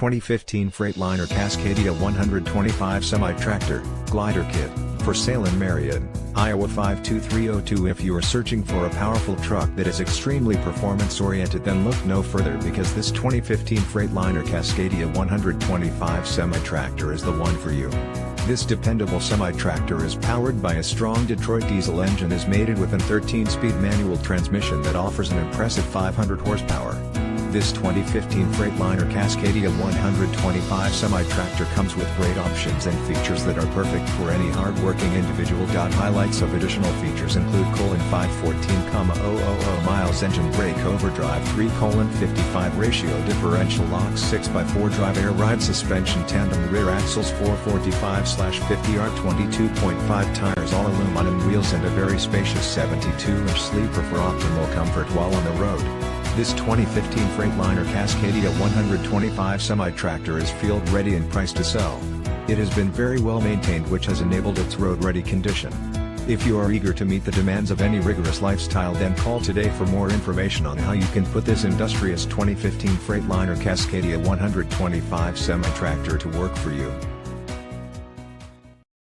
2015 Freightliner Cascadia 125 Semi-Tractor, Glider Kit, for sale in Marion, Iowa 52302. If you are searching for a powerful truck that is extremely performance-oriented, then look no further, because this 2015 Freightliner Cascadia 125 Semi-Tractor is the one for you. This dependable semi-tractor is powered by a strong Detroit diesel engine, is mated with a 13-speed manual transmission that offers an impressive 500 horsepower. This 2015 Freightliner Cascadia 125 semi-tractor comes with great options and features that are perfect for any hard-working individual. Highlights of additional features include: 514,000 MilesEngine BrakeOverdrive3, 55 RatioDifferential locks, 6x4 DriveAir ride suspension, tandem rear axles, 445/50R 22.5 tires, all aluminum wheels, and a very spacious 72-inch sleeper for optimal comfort while on the road. This 2015 Freightliner Cascadia 125 semi-tractor is field ready and priced to sell. It has been very well maintained, which has enabled its road-ready condition. If you are eager to meet the demands of any rigorous lifestyle, then call today for more information on how you can put this industrious 2015 Freightliner Cascadia 125 semi-tractor to work for you.